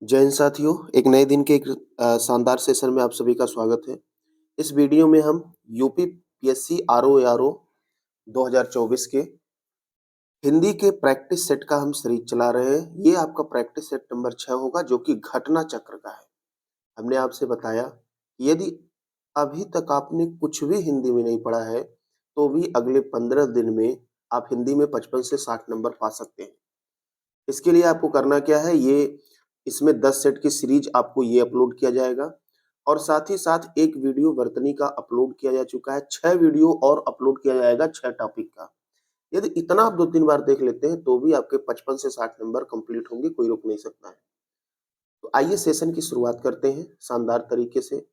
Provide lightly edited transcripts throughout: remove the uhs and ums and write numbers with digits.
जय हिंद साथियों, एक नए दिन के एक शानदार सेशन में आप सभी का स्वागत है। इस वीडियो में हम यूपी पीएससी आरओ एआरओ 2024 के हिंदी के प्रैक्टिस सेट का हम सीरीज चला रहे हैं। ये आपका प्रैक्टिस सेट नंबर 6 होगा जो कि घटना चक्र का है। हमने आपसे बताया कि यदि अभी तक आपने कुछ भी हिंदी में नहीं पढ़ा है, तो भी अगले 15 दिन में आप हिंदी में 55 से 60 नंबर पा सकते हैं। इसके लिए आपको करना क्या है, ये इसमें 10 सेट की सीरीज आपको ये अपलोड किया जाएगा और साथ ही साथ एक वीडियो वर्तनी का अपलोड किया जा चुका है। 6 वीडियो और अपलोड किया जाएगा 6 टॉपिक का। यदि इतना आप 2-3 बार देख लेते हैं तो भी आपके 55 से 60 नंबर कंप्लीट होंगे, कोई रोक नहीं सकता है। तो आइए सेशन की शुरुआत करते हैं शानदार तरीके से।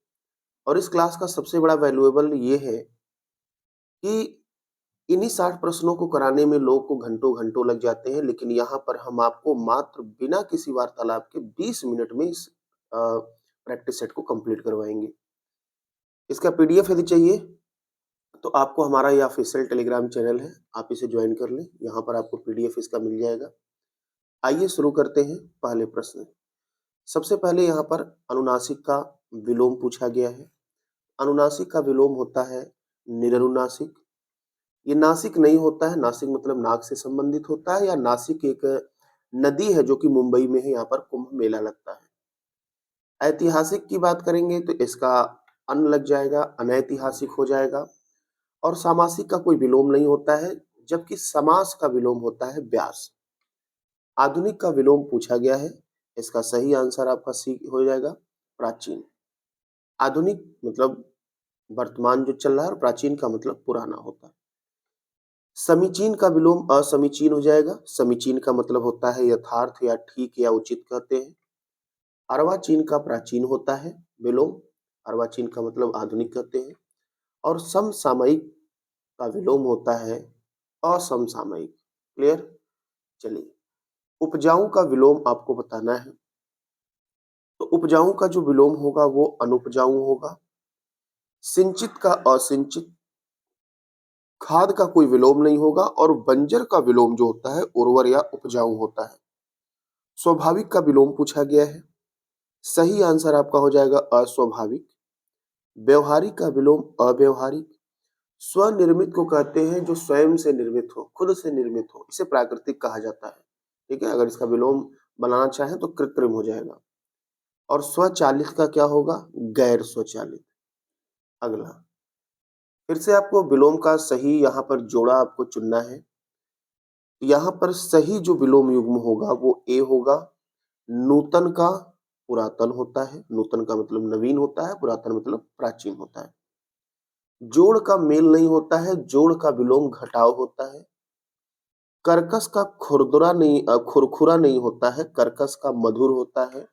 और इस क्लास का सबसे बड़ा वैल्यूएबल ये है कि इन्हीं 60 प्रश्नों को कराने में लोग को घंटों-घंटों लग जाते हैं, लेकिन यहाँ पर हम आपको मात्र बिना किसी वार्तालाप के 20 मिनट में इस प्रैक्टिस सेट को कंप्लीट करवाएँगे। इसका पीडीएफ यदि चाहिए, तो आपको हमारा ये ऑफ़िशियल टेलीग्राम चैनल है, आप इसे जॉइन कर लें, यहाँ पर आपको पीडीएफ इसका मिल जाएगा। आइए शुरू करते हैं पहले प्रश्न। सबसे पहले यहाँ पर अनुनासिक का विलोम पूछा गया है। अनुनासिक का विलोम होता है निरनुनासिक। ये नासिक नहीं होता है, नासिक मतलब नाक से संबंधित होता है, या नासिक एक नदी है जो कि मुंबई में है, यहाँ पर कुंभ मेला लगता है। ऐतिहासिक की बात करेंगे तो इसका अन लग जाएगा, अनैतिहासिक हो जाएगा। और सामासिक का कोई विलोम नहीं होता है, जबकि समास का विलोम होता है व्यास। आधुनिक का विलोम पूछा गया है, इसका सही आंसर आपका सी हो जाएगा, प्राचीन। आधुनिक मतलब वर्तमान जो चल रहा है और प्राचीन का मतलब पुराना होता है। समीचीन का विलोम असमीचीन हो जाएगा। समीचीन का मतलब होता है यथार्थ या ठीक या उचित कहते हैं। अर्वाचीन का प्राचीन होता है विलोम। अर्वाचीन का मतलब आधुनिक कहते हैं। और समसामयिक का विलोम होता है असमसामयिक। क्लियर? चलिए, उपजाऊ का विलोम आपको बताना है। तो उपजाऊ का जो विलोम होगा वो अनुपजाऊ होगा। सिंचित का असिंचित। खाद का कोई विलोम नहीं होगा और बंजर का विलोम जो होता है उर्वर या उपजाऊ होता है। स्वाभाविक का विलोम पूछा गया है। सही आंसर आपका हो जाएगा अस्वाभाविक। व्यवहारिक का विलोम अव्यवहारिक। स्वनिर्मित को कहते हैं जो स्वयं से निर्मित हो, खुद से निर्मित हो, इसे प्राकृतिक कहा जाता है। ठीक है, अगर इसका विलोम बनाना चाहें तो कृत्रिम हो जाएगा। और स्वचालित का क्या होगा? गैर स्वचालित। अगला, फिर से आपको विलोम का सही यहाँ पर जोड़ा आपको चुनना है। यहाँ पर सही जो विलोम युग्म होगा वो ए होगा। नूतन का पुरातन होता है। नूतन का मतलब नवीन होता है, पुरातन मतलब प्राचीन होता है। जोड़ का मेल नहीं होता है, जोड़ का विलोम घटाव होता है। कर्कश का खुरखुरा नहीं होता है, कर्कश का मधुर होता है।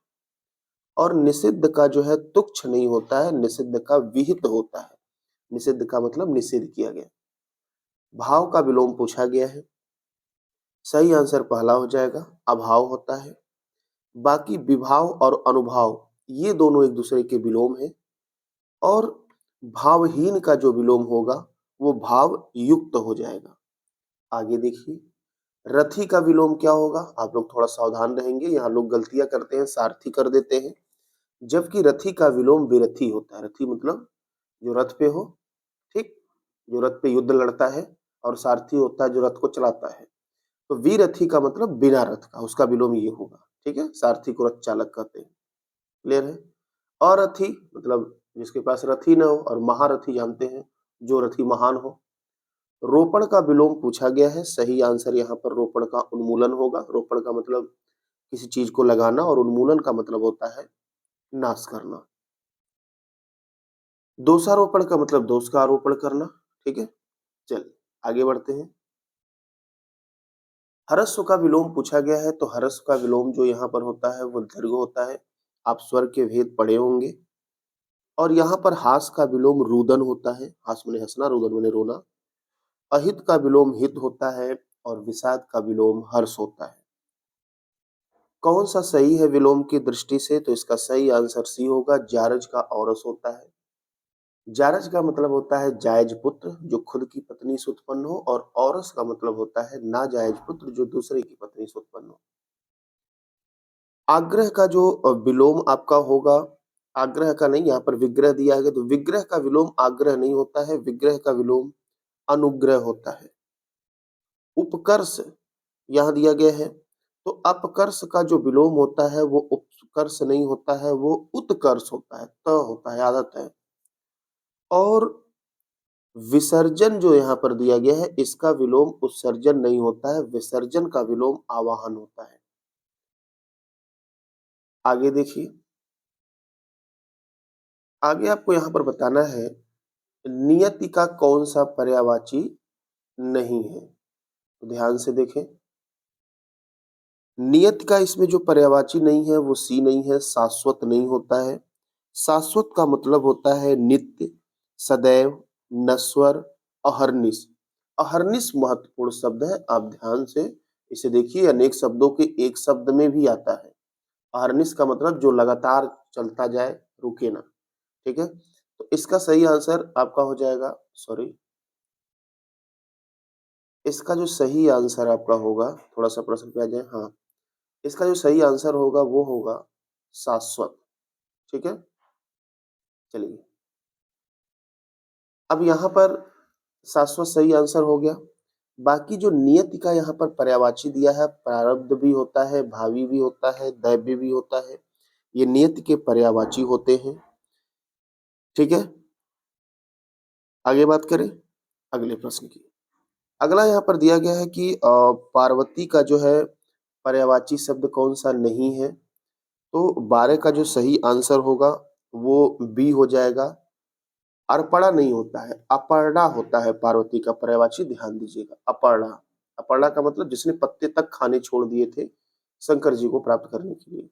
और निषिद्ध का जो है तुच्छ नहीं होता है, निषिद्ध का विहित होता है। निषिद्ध का मतलब निषिद्ध किया गया। भाव का विलोम पूछा गया है। सही आंसर पहला हो जाएगा, अभाव होता है। बाकी विभाव और अनुभाव ये दोनों एक दूसरे के विलोम हैं। और भावहीन का जो विलोम होगा वो भाव युक्त हो जाएगा। आगे देखिए, रथी का विलोम क्या होगा? आप लोग थोड़ा सावधान रहेंगे, यहाँ लोग गलतियां करते हैं, सारथी कर देते हैं, जबकि रथी का विलोम विरथी होता है। रथी मतलब जो रथ पे हो, ठीक, जो रथ पे युद्ध लड़ता है। और सारथी होता है जो रथ को चलाता है। तो विरथी का मतलब बिना रथ का, उसका विलोम ये होगा। ठीक है, सारथी को रथ चालक कहते हैं। क्लियर है? अरथी मतलब जिसके पास रथी न हो, और महारथी जानते हैं जो रथी महान हो। रोपण का विलोम पूछा गया है। सही आंसर यहाँ पर रोपण का उन्मूलन होगा। रोपण का मतलब किसी चीज को लगाना और उन्मूलन का मतलब होता है नाश करना। दोषारोपण का मतलब दोष का आरोपण करना। ठीक है, चलिए आगे बढ़ते हैं। हरस्व का विलोम पूछा गया है। तो हरस्व का विलोम जो यहाँ पर होता है वो दीर्घ होता है। आप स्वर के भेद पढ़े होंगे। और यहाँ पर हास का विलोम रुदन होता है। हास माने हंसना, रुदन माने रोना। अहित का विलोम हित होता है। और विषाद का विलोम हर्ष होता है। कौन सा सही है विलोम की दृष्टि से? तो इसका सही आंसर सी होगा, जारज का औरस होता है। जारज का मतलब होता है जायज पुत्र जो खुद की पत्नी से उत्पन्न हो, और औरस का मतलब होता है नाजायज पुत्र जो दूसरे की पत्नी से उत्पन्न हो। आग्रह का जो विलोम आपका होगा, आग्रह का नहीं, यहाँ पर विग्रह दिया है, तो विग्रह का विलोम आग्रह नहीं होता है, विग्रह का विलोम अनुग्रह होता है। उपकर्ष यहाँ दिया गया है, तो अपकर्ष का जो विलोम होता है वो उपकर्ष नहीं होता है, वो उत्कर्ष होता है, त होता है, आदत है। और विसर्जन जो यहाँ पर दिया गया है, इसका विलोम उत्सर्जन नहीं होता है, विसर्जन का विलोम आवाहन होता है। आगे देखिए, आगे आपको यहाँ पर बताना है नियति का कौन सा पर्यायवाची नहीं है। तो ध्यान से देखें, नियत का इसमें जो पर्यायवाची नहीं है वो सी नहीं है, शाश्वत नहीं होता है। शाश्वत का मतलब होता है नित्य, सदैव, नश्वर, अहर्निश। अहर्निश महत्वपूर्ण शब्द है, आप ध्यान से इसे देखिए, अनेक शब्दों के एक शब्द में भी आता है। अहर्निश का मतलब जो लगातार चलता जाए, रुके ना। ठीक है, तो इसका सही आंसर आपका हो जाएगा, सॉरी, इसका जो सही आंसर आपका होगा, थोड़ा सा प्रश्न पे आ जाए, हाँ, इसका जो सही आंसर होगा वो होगा शाश्वत। ठीक है, चलिए, अब यहाँ पर शाश्वत सही आंसर हो गया। बाकी जो नियति का यहाँ पर पर्यायवाची दिया है, प्रारब्ध भी होता है, भावी भी होता है, दैव्य भी होता है, ये नियति के पर्यायवाची होते हैं। ठीक है, आगे बात करें अगले प्रश्न की। अगला यहाँ पर दिया गया है कि पार्वती का जो है पर्यायवाची शब्द कौन सा नहीं है। तो 12 का जो सही आंसर होगा वो बी हो जाएगा। अर्पणा नहीं होता है, अपर्णा होता है पार्वती का पर्यायवाची, ध्यान दीजिएगा, अपर्णा। अपर्णा का मतलब जिसने पत्ते तक खाने छोड़ दिए थे शंकर जी को प्राप्त करने के लिए।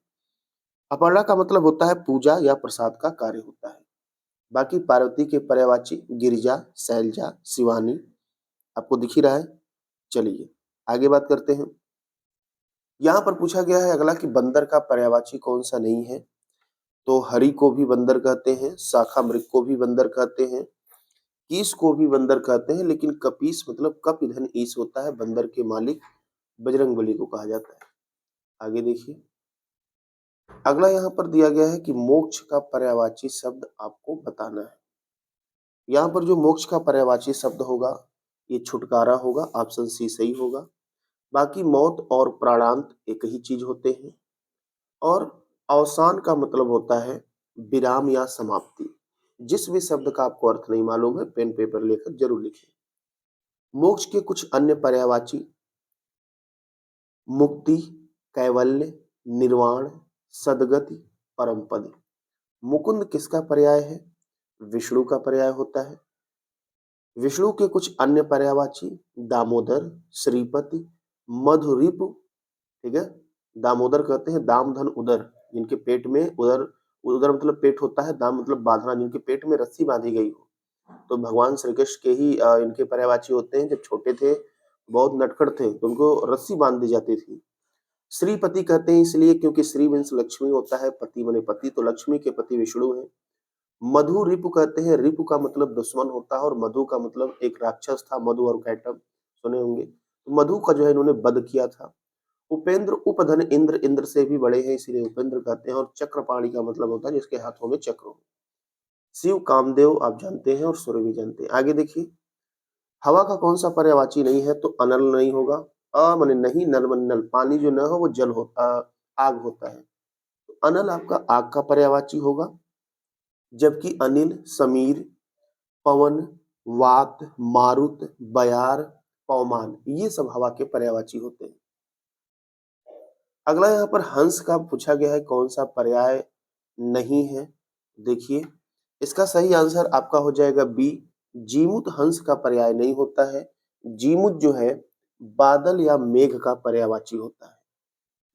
अपर्णा का मतलब होता है पूजा या प्रसाद का कार्य होता है। बाकी पार्वती के पर्यायवाची गिरिजा, शैलजा, शिवानी आपको दिख ही रहा है। चलिए आगे बात करते हैं। यहाँ पर पूछा गया है अगला कि बंदर का पर्यायवाची कौन सा नहीं है। तो हरि को भी बंदर कहते हैं, शाखा मृग को भी बंदर कहते हैं, कीस को भी बंदर कहते हैं, लेकिन कपीस मतलब कप ईंधन ईस होता है, बंदर के मालिक बजरंगबली को कहा जाता है। आगे देखिए, अगला यहाँ पर दिया गया है कि मोक्ष का पर्यायवाची शब्द आपको बताना है। यहाँ पर जो मोक्ष का पर्यायवाची शब्द होगा ये छुटकारा होगा, ऑप्शन सी सही होगा। बाकी मौत और प्राणांत एक ही चीज होते हैं। और अवसान का मतलब होता है विराम या समाप्ति। जिस भी शब्द का आपको अर्थ नहीं मालूम है, पेन पेपर लेकर जरूर लिखें। मोक्ष के कुछ अन्य पर्यायवाची मुक्ति, कैवल्य, निर्वाण, सद्गति, परम पद। मुकुंद किसका पर्याय है? विष्णु का पर्याय होता है। विष्णु के कुछ अन्य पर्यायवाची दामोदर, श्रीपति, मधुरिपु। ठीक है, दामोदर कहते हैं दाम धन उदर, जिनके पेट में उदर, उदर मतलब पेट होता है, दाम मतलब बांधना, जिनके पेट में रस्सी बांधी गई हो। तो भगवान श्री कृष्ण के ही इनके पर्यायवाची होते हैं। जब छोटे थे बहुत नटखट थे तो उनको रस्सी बांध दी जाती थी। श्रीपति कहते हैं इसलिए क्योंकि श्री मीन्स लक्ष्मी होता है, पति माने पति, तो लक्ष्मी के पति विष्णु है। मधु रिपु कहते हैं, रिपु का मतलब दुश्मन होता है और मधु का मतलब एक राक्षस था, मधु और कैटब, सुने होंगे। तो मधु का जो है इन्होंने वध किया था। उपेंद्र उपधन इंद्र, इंद्र से भी बड़े हैं इसीलिए उपेंद्र कहते हैं। और चक्रपाणी का मतलब होता है जिसके हाथों में चक्र हो। शिव कामदेव आप जानते हैं और सूर्य भी जानते हैं। आगे देखिए, हवा का कौन सा पर्यायवाची नहीं है। तो अनल नहीं होगा, अ माने नहीं, नल माने नल, पानी जो न हो वो जल होता, आग होता है। तो अनल आपका आग का पर्यायवाची होगा। जबकि अनिल, समीर, पवन, वात, मारुत, बयार, पवमान ये सब हवा के पर्यायवाची होते हैं। अगला यहाँ पर हंस का पूछा गया है कौन सा पर्याय नहीं है। देखिए, इसका सही आंसर आपका हो जाएगा बी, जीमूत हंस का पर्याय नहीं होता है। जीमूत जो है बादल या मेघ का पर्यायवाची होता है।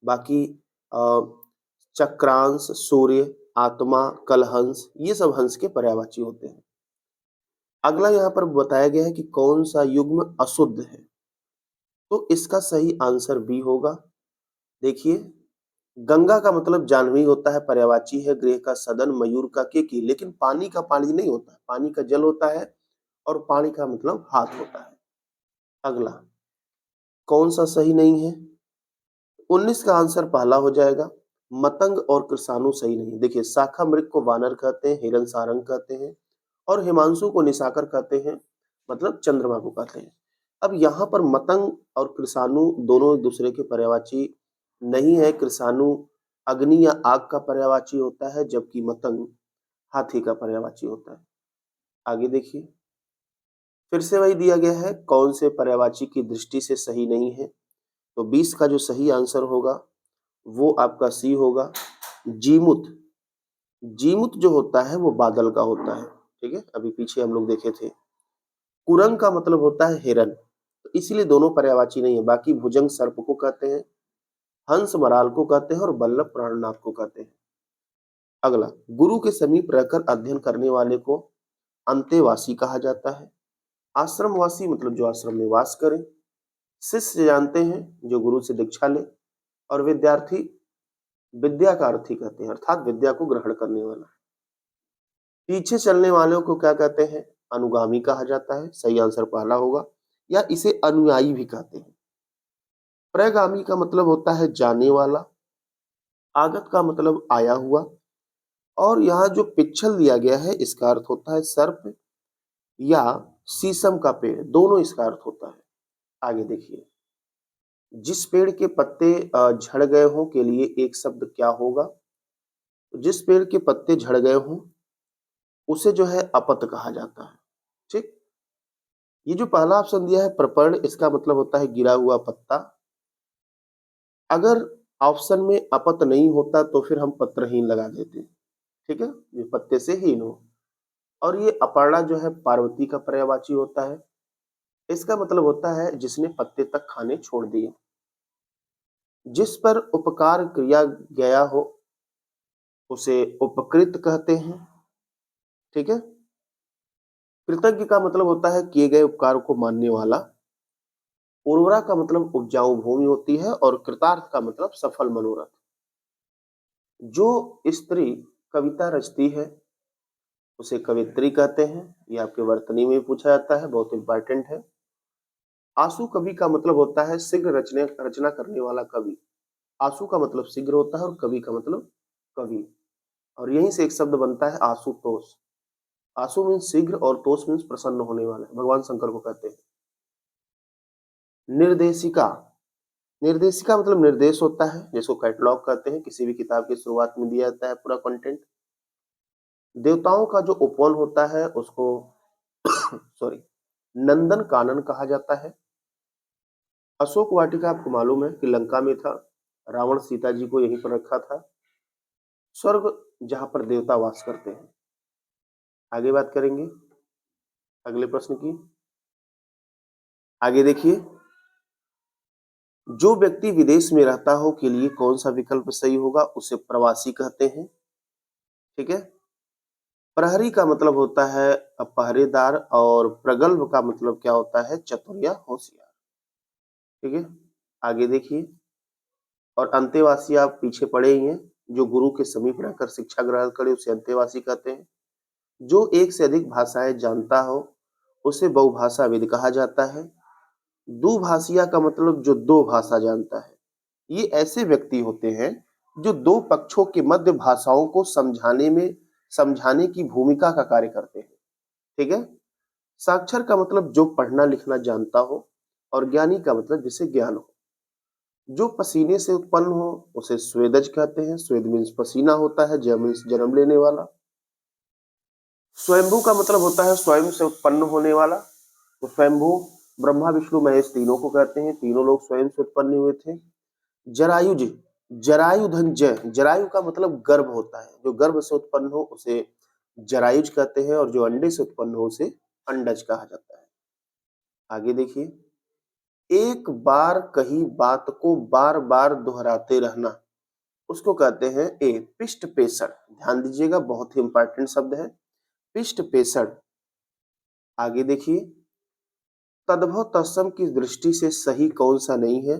बाकी अ, चक्रांश, सूर्य, आत्मा, कलहंस ये सब हंस के पर्यायवाची होते हैं। अगला यहाँ पर बताया गया है कि कौन सा युग्म अशुद्ध है। तो इसका सही आंसर बी होगा। देखिए, गंगा का मतलब जाह्नवी होता है, पर्यायवाची है। गृह का सदन, मयूर का केकी, लेकिन पानी का पानी नहीं होता है, पानी का जल होता है। और पानी का मतलब हाथ होता है। अगला कौन सा सही नहीं है। 19 का आंसर पहला हो जाएगा। मतंग और कृषाणु सही नहीं। देखिए, शाखा मृग को वानर कहते हैं, हिरण सारंग कहते हैं और हिमांशु को निशाकर कहते हैं, मतलब चंद्रमा को कहते हैं। अब यहाँ पर मतंग और कृषाणु दोनों एक दूसरे के पर्यायवाची नहीं है। कृषाणु अग्नि या आग का पर्यायवाची होता है, जबकि मतंग हाथी का पर्यायवाची होता है। आगे देखिए, फिर से वही दिया गया है, कौन से पर्यायवाची की दृष्टि से सही नहीं है। तो 20 का जो सही आंसर होगा वो आपका सी होगा, जीमूत। जीमूत जो होता है वो बादल का होता है, ठीक है, अभी पीछे हम लोग देखे थे। कुरंग का मतलब होता है हिरन, तो इसीलिए दोनों पर्यायवाची नहीं है। बाकी भुजंग सर्प को कहते हैं, हंस मराल को कहते हैं और बल्लभ प्राणनाथ को कहते हैं। अगला, गुरु के समीप रहकर अध्ययन करने वाले को अंतेवासी कहा जाता है। आश्रमवासी मतलब जो आश्रम में वास करे। शिष्य जानते हैं जो गुरु से दीक्षा ले, और विद्यार्थी विद्या का अर्थी कहते हैं, अर्थात विद्या को ग्रहण करने वाला। पीछे चलने वालों को क्या कहते हैं? अनुगामी कहा जाता है, सही आंसर पहला होगा, या इसे अनुयायी भी कहते हैं। प्रगामी का मतलब होता है जाने वाला, आगत का मतलब आया हुआ, और यहाँ जो पिच्छल दिया गया है इसका अर्थ होता है सर्प या शीशम का पेड़, दोनों इसका अर्थ होता है। आगे देखिए, जिस पेड़ के पत्ते झड़ गए हों के लिए एक शब्द क्या होगा? जिस पेड़ के पत्ते झड़ गए हों उसे जो है अपत कहा जाता है। ठीक, ये जो पहला ऑप्शन दिया है प्रपर्ण, इसका मतलब होता है गिरा हुआ पत्ता। अगर ऑप्शन में अपत नहीं होता तो फिर हम पत्रहीन लगा देते, ठीक है, ये पत्ते से हीन हो। और ये अपर्णा जो है पार्वती का पर्यायवाची होता है। इसका मतलब होता है जिसने पत्ते तक खाने छोड़ दिए। जिस पर उपकार किया गया हो उसे उपकृत कहते हैं, ठीक है। कृतज्ञ का मतलब होता है किए गए उपकार को मानने वाला। उर्वरा का मतलब उपजाऊ भूमि होती है, और कृतार्थ का मतलब सफल मनोरथ। जो स्त्री कविता रचती है उसे कवित्री कहते हैं। ये आपके वर्तनी में पूछा जाता है, बहुत इंपॉर्टेंट है। आशु कवि का मतलब होता है शीघ्र रचना करने वाला कवि। आशु का मतलब शीघ्र होता है और कवि का मतलब कवि, और यहीं से एक शब्द बनता है आशुतोष। आशु मीन्स शीघ्र और तोष मीन्स प्रसन्न होने वाला, भगवान शंकर को कहते हैं। निर्देशिका, निर्देशिका मतलब निर्देश होता है, जिसको कैटलॉग कहते हैं। किसी भी किताब की शुरुआत में दिया जाता है पूरा कंटेंट। देवताओं का जो उपवन होता है उसको सॉरी नंदन कानन कहा जाता है। अशोक वाटिका आपको मालूम है कि लंका में था, रावण सीता जी को यहीं पर रखा था। स्वर्ग जहां पर देवता वास करते हैं। आगे बात करेंगे अगले प्रश्न की। आगे देखिए, जो व्यक्ति विदेश में रहता हो के लिए कौन सा विकल्प सही होगा? उसे प्रवासी कहते हैं, ठीक है। प्रहरी का मतलब होता है पहरेदार, और प्रगल्भ का मतलब क्या होता है? चतुर या होशियार, ठीक है। आगे देखिए, और अंतेवासी आप पीछे पड़े ही हैं। जो गुरु के समीप रहकर शिक्षा ग्रहण करे उसे अंतेवासी कहते हैं। जो एक से अधिक भाषाएं जानता हो उसे बहुभाषाविद कहा जाता है। दुभाषिया का मतलब जो दो भाषा जानता है। ये ऐसे व्यक्ति होते हैं जो दो पक्षों के मध्य भाषाओं को समझाने की भूमिका का कार्य करते हैं, ठीक है। साक्षर का मतलब जो पढ़ना लिखना जानता हो, और ज्ञानी का मतलब जिसे ज्ञान हो। जो पसीने से उत्पन्न हो उसे स्वेदज कहते हैं। स्वेद मीन्स पसीना होता है, जय मीन्स जन्म लेने वाला। स्वयंभू का मतलब होता है स्वयं से उत्पन्न होने वाला। तो स्वयंभू ब्रह्मा विष्णु महेश तीनों को कहते हैं, तीनों लोग स्वयं से उत्पन्न हुए थे। जरायुज, जरायुधन जय, जरायु का मतलब गर्भ होता है, जो गर्भ से उत्पन्न हो उसे जरायुज कहते हैं, और जो अंडे से उत्पन्न हो उसे अंडज कहा जाता है। आगे देखिए, एक बार कही बात को बार बार दोहराते रहना उसको कहते हैं ए पिष्ट पेषण। ध्यान दीजिएगा, बहुत ही इंपॉर्टेंट शब्द है पिष्ट पेषण। आगे देखिए, तद्भव तत्सम की दृष्टि से सही कौन सा नहीं है?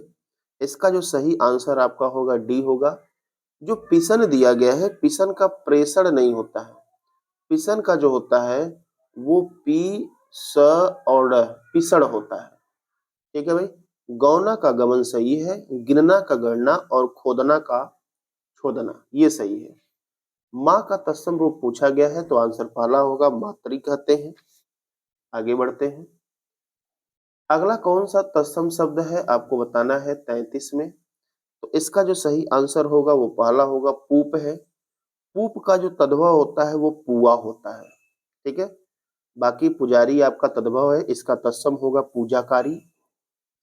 इसका जो सही आंसर आपका होगा डी होगा। जो पिसन दिया गया है, पिसन का प्रेषण नहीं होता है। पिसन का जो होता है वो पी स और पिसण होता है, ठीक है भाई। गौना का गमन सही है, गिनना का गणना, और खोदना का छोदना, ये सही है। माँ का तत्सम रूप पूछा गया है तो आंसर पहला होगा, मातृ कहते हैं। आगे बढ़ते हैं। अगला कौन सा तत्सम शब्द है आपको बताना है 33 में। तो इसका जो सही आंसर होगा वो पहला होगा, पूप है। पूप का जो तद्भव होता है वो पुआ होता है। ठीक है। बाकी पुजारी आपका तद्भव है, इसका तत्सम होगा पूजाकारी।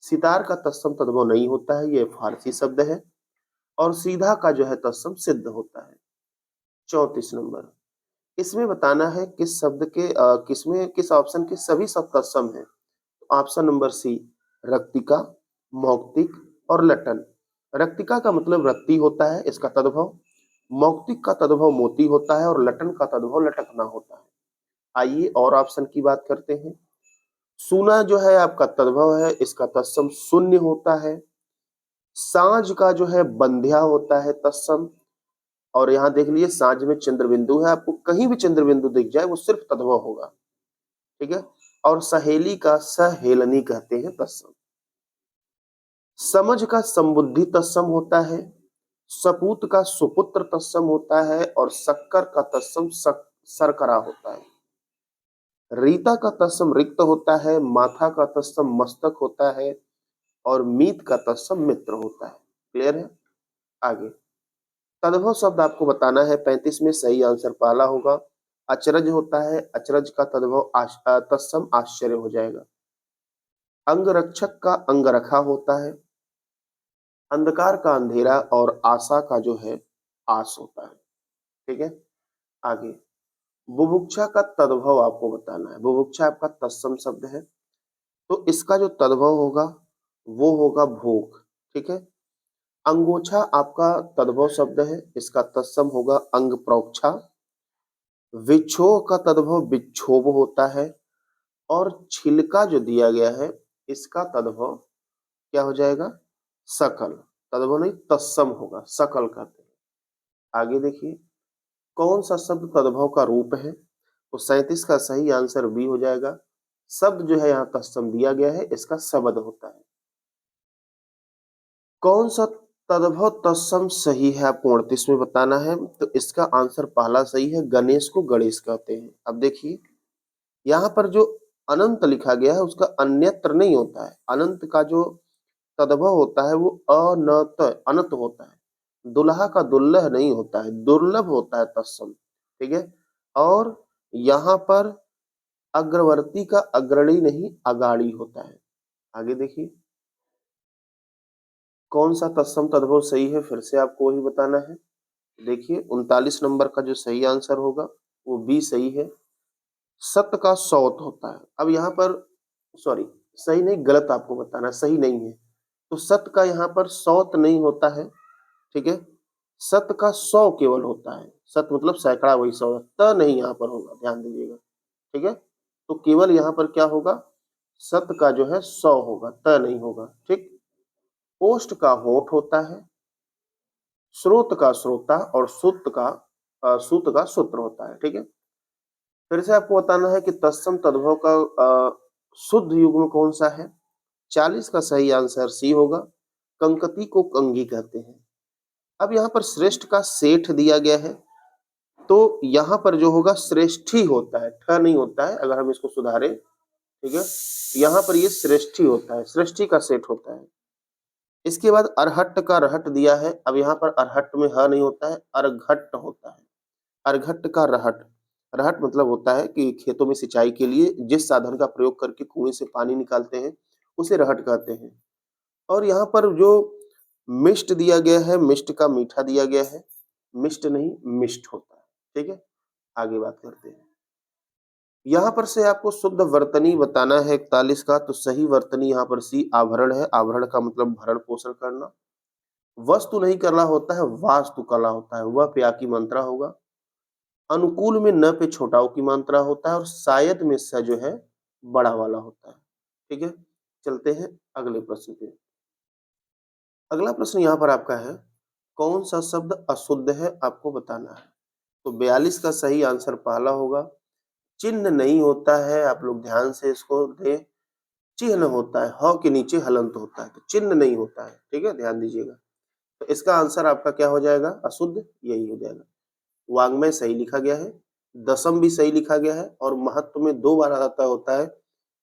सितार का तत्सम तद्भव नहीं होता है, ये फारसी शब्द है। और सीधा का जो है तत्सम सिद्ध होता है। 34 नंबर, इसमें बताना है किस शब्द के किसमें किस ऑप्शन के सभी सब तत्सम है। ऑप्शन नंबर सी, रक्तिका, मौक्तिक और लटन। रक्तिका का मतलब रक्ति होता है, इसका तद्भव। मौक्तिक का तद्भव मोती होता है और लटन का तद्भव लटकना होता है। आइए और ऑप्शन की बात करते हैं। सूना जो है आपका तद्भव है, इसका तत्सम शून्य होता है। सांझ का जो है बंध्या होता है तत्सम। और यहाँ देख लीजिए सांझ में चंद्र बिंदु है, आपको कहीं भी चंद्र बिंदु दिख जाए वो सिर्फ तद्भव होगा। ठीक है। और सहेली का सहेलनी कहते हैं तत्सम। समझ का समबुद्धि तत्सम होता है। सपूत का सुपुत्र तत्सम होता है और शक्कर का तत्सम सरकरा होता है। रीता का तत्सम रिक्त होता है। माथा का तत्सम मस्तक होता है और मीत का तत्सम मित्र होता है। क्लियर है। आगे तद्भव शब्द आपको बताना है 35 में। सही आंसर पहला होगा, अचरज होता है। अचरज का तद्भव तत्सम आश्चर्य हो जाएगा। अंगरक्षक का अंगरखा होता है। अंधकार का अंधेरा और आशा का जो है आस होता है। ठीक है। आगे बुभुक्षा का तद्भव आपको बताना है। बुभुक्षा आपका तत्सम शब्द है तो इसका जो तद्भव होगा वो होगा भूख। ठीक है। अंगोछा आपका तद्भव शब्द है, इसका तत्सम होगा अंग प्रोक्षा। विक्षोभ का तद्भव विक्षोभ होता है। और छिलका जो दिया गया है इसका तद्भव क्या हो जाएगा, सकल। तद्भव नहीं तत्सम होगा, सकल कहते हैं। आगे देखिए कौन सा शब्द तद्भव का रूप है। तो 37 का सही आंसर बी हो जाएगा। शब्द जो है यहाँ तत्सम दिया गया है, इसका शब्द होता है। कौन सा तद्भव तत्सम सही है आपको 38 में बताना है। तो इसका आंसर पहला सही है, गणेश को गणेश कहते हैं। अब देखिए यहाँ पर जो अनंत लिखा गया है उसका अन्यत्र नहीं होता है। अनंत का जो तद्भव होता है वो अनत अनत होता है। दुल्हा का दुल्लह नहीं होता है, दुर्लभ होता है तत्सम। ठीक है। और यहाँ पर अग्रवर्ती का अग्रणी नहीं अगाड़ी होता है। आगे देखिए कौन सा तत्सम तद्भव सही है, फिर से आपको वही बताना है। देखिए 39 नंबर का जो सही आंसर होगा वो बी सही है। सत का सौत होता है। अब यहाँ पर सॉरी, सही नहीं गलत आपको बताना, सही नहीं है। तो सत का यहाँ पर सौत नहीं होता है। ठीक है। सत का 100 केवल होता है। सत मतलब सैकड़ा, वही 100 त नहीं यहाँ पर होगा, ध्यान दीजिएगा। ठीक है। तो केवल यहाँ पर क्या होगा, सत का जो है 100 होगा, त नहीं होगा। ठीक। ओष्ठ का होठ होता है। स्रोत का श्रोता और सूत का सूत्र होता है। ठीक है। फिर से आपको बताना है कि तत्सम तद्भव का शुद्ध युग्म कौन सा है। 40 का सही आंसर सी होगा, कंकती को कंघी कहते हैं। अब यहाँ पर श्रेष्ठ का सेठ दिया गया है तो यहाँ पर जो होगा श्रेष्ठी होता है, ठ नहीं होता है। अगर हम इसको सुधारे, ठीक है, यहाँ पर ये श्रेष्ठी होता है, श्रेष्ठी का सेठ होता है। इसके बाद अरहट का रहट दिया है। अब यहाँ पर अरहट में ह नहीं होता है, अरघट होता है। अरघट का रहट, रहट मतलब होता है कि खेतों में सिंचाई के लिए जिस साधन का प्रयोग करके कुएं से पानी निकालते हैं उसे रहट कहते हैं। और यहाँ पर जो मिष्ट दिया गया है, मिष्ट का मीठा दिया गया है, मिष्ट नहीं मिष्ट होता है। ठीक है। आगे बात करते हैं। यहाँ पर से आपको शुद्ध वर्तनी बताना है 41 का। तो सही वर्तनी यहाँ पर सी आभरण है। आभरण का मतलब भरण पोषण करना। वस्तु नहीं कला होता है, वास्तु कला होता है, वह प्या की मात्रा होगा। अनुकूल में न पे छोटाओ की मात्रा होता है और शायद में स जो है बड़ा वाला होता है। ठीक है। चलते हैं अगले प्रश्न पे। अगला प्रश्न यहाँ पर आपका है, कौन सा शब्द अशुद्ध है आपको बताना है। तो 42 का सही आंसर पहला होगा। चिन्ह नहीं होता है, आप लोग ध्यान से इसको दें। चिन्ह होता है, ह के नीचे हलंत होता है, तो चिन्ह नहीं होता है। ठीक है, ध्यान दीजिएगा। तो इसका आंसर आपका क्या हो जाएगा? अशुद्ध, यही हो जाएगा। वाङ्मय सही लिखा गया है, दशम भी सही लिखा गया है और महत्व में 2 बार आता होता है,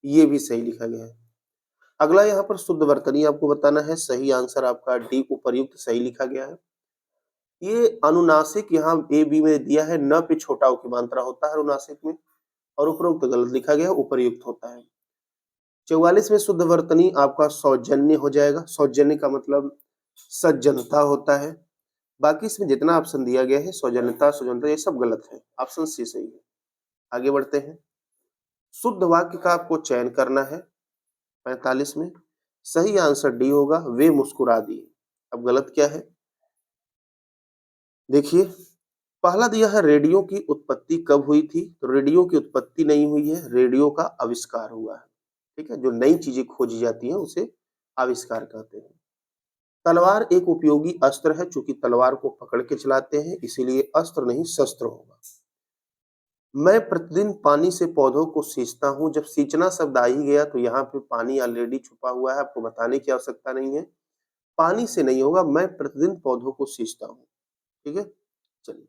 ये भी सही लिखा गया है। अगला यहाँ पर शुद्ध वर्तनी आपको बताना है, सही आंसर आपका डी उपर्युक्त सही लिखा गया है। ये अनुनासिक यहाँ ए बी में दिया है, न पे छोटा उ की मात्रा होता है अनुनासिक में और उपरोक्त गलत लिखा गया है, उपर्युक्त होता है। 44 में शुद्ध वर्तनी आपका सौजन्य हो जाएगा, सौजन्य का मतलब सज्जनता होता है। बाकी इसमें जितना ऑप्शन दिया गया है सौजन्यता, सौजन्यता ये सब गलत है, ऑप्शन सी सही है। आगे बढ़ते हैं। शुद्ध वाक्य का आपको चयन करना है 45 में, सही आंसर डी होगा, वे मुस्कुरा दिए। अब गलत क्या है? देखिए, पहला दिया है रेडियो की उत्पत्ति कब हुई थी? तो रेडियो की उत्पत्ति नहीं हुई है, रेडियो का आविष्कार हुआ है। ठीक है, जो नई चीजें खोजी जाती हैं उसे आविष्कार कहते हैं। तलवार एक उपयोगी अस्त्र है, चूंकि तलवार को पकड़ के चलाते हैं इसीलिए अस्त्र नहीं शस्त्र होगा। मैं प्रतिदिन पानी से पौधों को सींचता हूं। जब सींचना शब्द आ ही गया तो यहाँ पे पानी ऑलरेडी छुपा हुआ है, आपको बताने की आवश्यकता नहीं है। पानी से नहीं होगा, मैं प्रतिदिन पौधों को सींचता हूँ। ठीक है, चलिए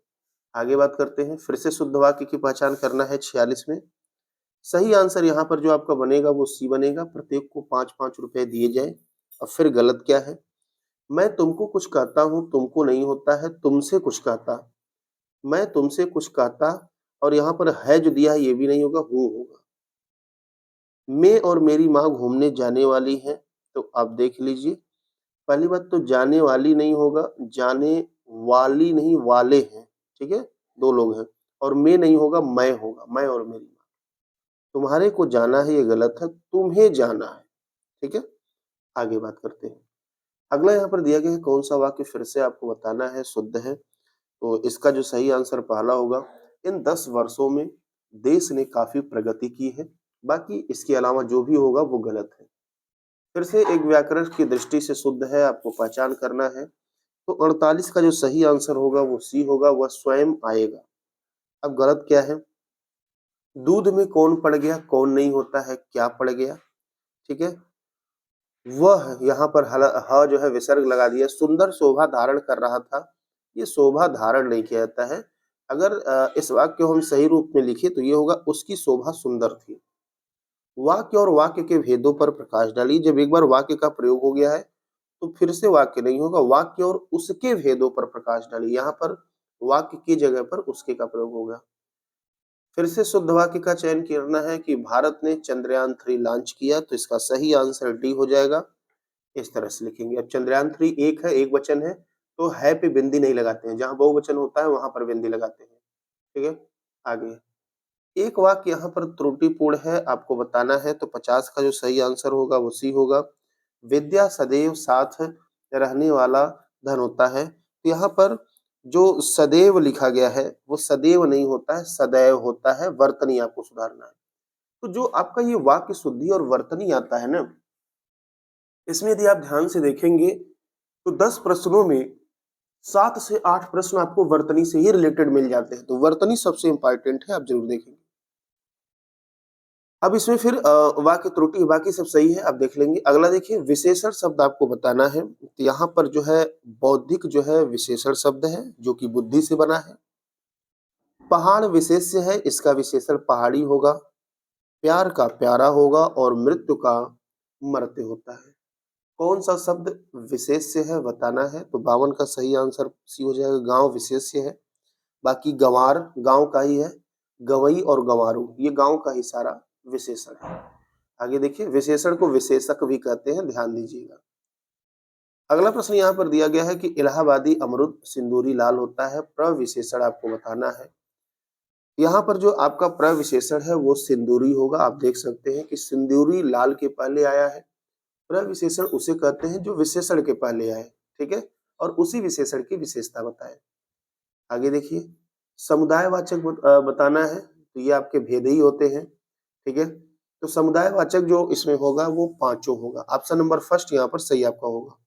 आगे बात करते हैं। फिर से शुद्ध वाक्य की पहचान करना है 46 में। सही आंसर यहाँ पर जो आपका बनेगा वो सी बनेगा, प्रत्येक को 5-5 रुपए दिए जाए। अब फिर गलत क्या है? मैं तुमको कुछ कहता हूँ, तुमको नहीं होता है, तुमसे कुछ कहता। मैं तुमसे कुछ कहता और यहाँ पर है जो दिया है ये भी नहीं होगा, हूँ होगा। मैं और मेरी माँ घूमने जाने वाली हैं, तो आप देख लीजिए। पहली बात तो जाने वाली नहीं होगा, जाने वाली नहीं वाले हैं, ठीक है? 2 लोग हैं और मैं नहीं होगा, मैं होगा, मैं और मेरी माँ। तुम्हारे को जाना है ये गलत है, तुम्हें जाना है, ठीक है? आगे बात करते हैं। अगला यहाँ पर दिया गया है कौन सा वाक्य फिर से आपको बताना है शुद्ध है, तो इसका जो सही आंसर पहला होगा, इन 10 वर्षों में देश ने काफ़ी प्रगति की है, बाकी इसके अलावा जो भी होगा वो गलत है। फिर से एक व्याकरण की दृष्टि से शुद्ध है, आपको पहचान करना है। तो 48 का जो सही आंसर होगा वो सी होगा, वह स्वयं आएगा। अब गलत क्या है? दूध में कौन पड़ गया, कौन नहीं होता है, क्या पड़ गया, ठीक है? वह यहाँ पर ह जो है विसर्ग लगा दिया, सुंदर शोभा धारण कर रहा था। ये शोभा धारण नहीं किया जाता है। अगर इस वाक्य को हम सही रूप में लिखें तो ये होगा, उसकी शोभा सुंदर थी। वाक्य और वाक्य के भेदों पर प्रकाश डालिए। जब एक बार वाक्य का प्रयोग हो गया है तो फिर से वाक्य नहीं होगा, वाक्य और उसके भेदों पर प्रकाश डालिए। यहाँ पर वाक्य की जगह पर उसके का प्रयोग होगा। फिर से शुद्ध वाक्य का चयन करना है कि भारत ने चंद्रयान 3 लॉन्च किया, तो इसका सही आंसर डी हो जाएगा। इस तरह से लिखेंगे। अब चंद्रयान 3 एक है, एक वचन है, तो है पे बिंदी नहीं लगाते हैं, जहां बहुवचन होता है वहां पर बिंदी लगाते हैं। ठीक है, आगे एक वाक्य यहाँ पर त्रुटिपूर्ण है, आपको बताना है, तो 50 का जो सही आंसर होगा वो सी होगा। विद्या सदैव साथ रहने वाला धन होता है। तो यहाँ पर जो सदैव लिखा गया है वो सदैव नहीं होता है, सदैव होता है। वर्तनी आपको सुधारना है। तो जो आपका ये वाक्य शुद्धि और वर्तनी आता है ना, इसमें यदि आप ध्यान से देखेंगे तो 10 प्रश्नों में 7 से 8 प्रश्न आपको वर्तनी से ही रिलेटेड मिल जाते हैं। तो वर्तनी सबसे इंपॉर्टेंट है, आप जरूर देखेंगे। अब इसमें फिर वाक्य त्रुटि, बाकी सब सही है, आप देख लेंगे। अगला देखिए, विशेषण शब्द आपको बताना है। तो यहाँ पर जो है बौद्धिक जो है विशेषण शब्द है, जो कि बुद्धि से बना है। पहाड़ विशेष्य है, इसका विशेषण पहाड़ी होगा। प्यार का प्यारा होगा और मृत्यु का मरते होता है। कौन सा शब्द विशेष्य है बताना है, तो 52 का सही आंसर सी हो जाएगा, गांव विशेष्य है। बाकी गंवार गांव का ही है, गवई और गंवारू ये गांव का ही सारा विशेषण है। आगे देखिए, विशेषण को विशेषक भी कहते हैं, ध्यान दीजिएगा। अगला प्रश्न यहाँ पर दिया गया है कि इलाहाबादी अमरुद सिंदूरी लाल होता है, प्रविशेषण आपको बताना है। यहाँ पर जो आपका प्रविशेषण है वो सिंदूरी होगा। आप देख सकते हैं कि सिंदूरी लाल के पहले आया है। प्रविशेषण उसे कहते हैं जो विशेषण के पहले आए, ठीक है, और उसी विशेषण की विशेषता बताए। आगे देखिए, समुदायवाचक बताना है, तो ये आपके भेद ही होते हैं, ठीक है। तो समुदायवाचक जो इसमें होगा वो पांचों होगा। ऑप्शन नंबर फर्स्ट यहाँ पर सही आपका होगा।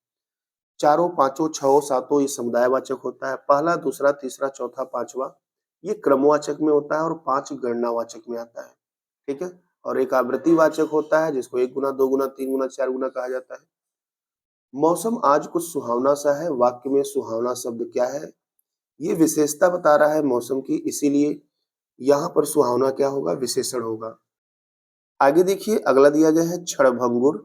चारों, पांचों, छहों, सातों ये समुदायवाचक होता है। पहला, दूसरा, तीसरा, चौथा, पांचवा ये क्रमवाचक में होता है और 5 गणनावाचक में आता है, ठीक है। और एक आवृत्तिवाचक होता है जिसको 1 गुना, 2 गुना, 3 गुना, 4 गुना कहा जाता है। मौसम आज कुछ सुहावना सा है, वाक्य में सुहावना शब्द क्या है? ये विशेषता बता रहा है मौसम की, इसीलिए यहाँ पर सुहावना क्या होगा? विशेषण होगा। आगे देखिए अगला दिया गया है क्षणभंगुर।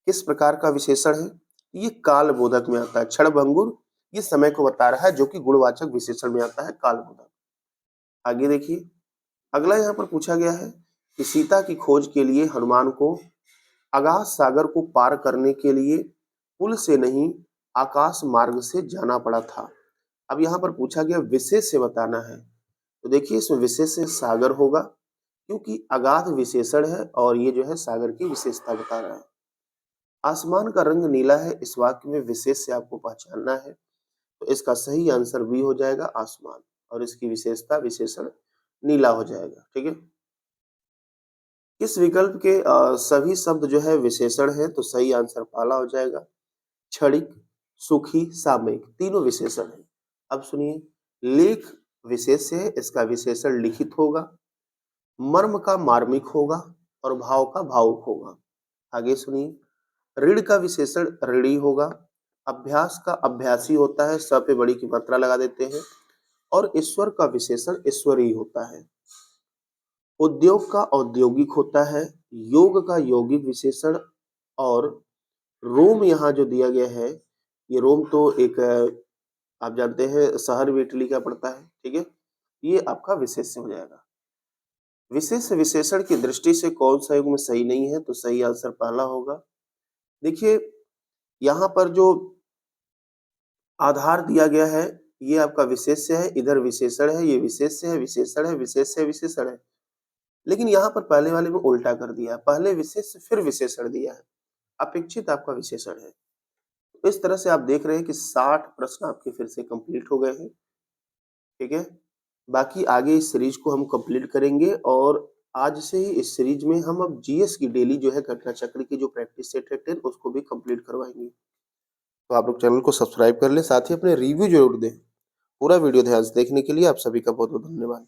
किस प्रकार का विशेषण है? ये कालबोधक में आता है। क्षणभंगुर ये समय को बता रहा है जो कि गुणवाचक विशेषण में आता है कालबोधक। आगे देखिए अगला यहाँ पर पूछा गया है कि सीता की खोज के लिए हनुमान को अगाध सागर को पार करने के लिए पुल से नहीं आकाश मार्ग से जाना पड़ा था। अब यहाँ पर पूछा गया विशेष से बताना है, तो देखिए इसमें विशेष से सागर होगा क्योंकि अगाध विशेषण है और ये जो है सागर की विशेषता बता रहा है। आसमान का रंग नीला है, इस वाक्य में विशेष से आपको पहचानना है, तो इसका सही आंसर बी हो जाएगा आसमान, और इसकी विशेषता विशेषण नीला हो जाएगा। ठीक है, इस विकल्प के सभी शब्द जो है विशेषण है, तो सही आंसर पहला हो जाएगा। क्षणिक, सुखी, सामयिक तीनों विशेषण है। अब सुनिए, लेख विशेष्य है, इसका विशेषण लिखित होगा, मर्म का मार्मिक होगा और भाव का भावुक होगा। आगे सुनिए, ऋण का विशेषण ऋणी होगा, अभ्यास का अभ्यासी होता है, स पे बड़ी की मात्रा लगा देते हैं, और ईश्वर का विशेषण ईश्वरी होता है। उद्योग का औद्योगिक होता है, योग का यौगिक विशेषण, और रोम यहाँ जो दिया गया है, ये रोम तो एक आप जानते हैं शहर में इटली का पड़ता है। ठीक है, ये आपका विशेष्य हो जाएगा। विशेष विशेषण की दृष्टि से कौन सा युग्म सही नहीं है, तो सही आंसर पहला होगा। देखिए यहाँ पर जो आधार दिया गया है ये आपका विशेष्य है, इधर विशेषण है, ये विशेष्य है, विशेषण है, विशेष्य है, विशेषण है, लेकिन यहाँ पर पहले वाले में उल्टा कर दिया, पहले विशेष्य फिर विशेषण दिया है, अपेक्षित आपका विशेषण है। तो इस तरह से आप देख रहे हैं कि 60 प्रश्न आपके फिर से कंप्लीट हो गए हैं। ठीक है, बाकी आगे इस सीरीज को हम कंप्लीट करेंगे, और आज से ही इस सीरीज में हम अब जीएस की डेली जो है घटना चक्र की जो प्रैक्टिस सेट है 10 उसको भी कंप्लीट करवाएंगे। तो आप लोग चैनल को सब्सक्राइब कर लें, साथ ही अपने रिव्यू जरूर दें। पूरा वीडियो ध्यान से देखने के लिए आप सभी का बहुत बहुत धन्यवाद।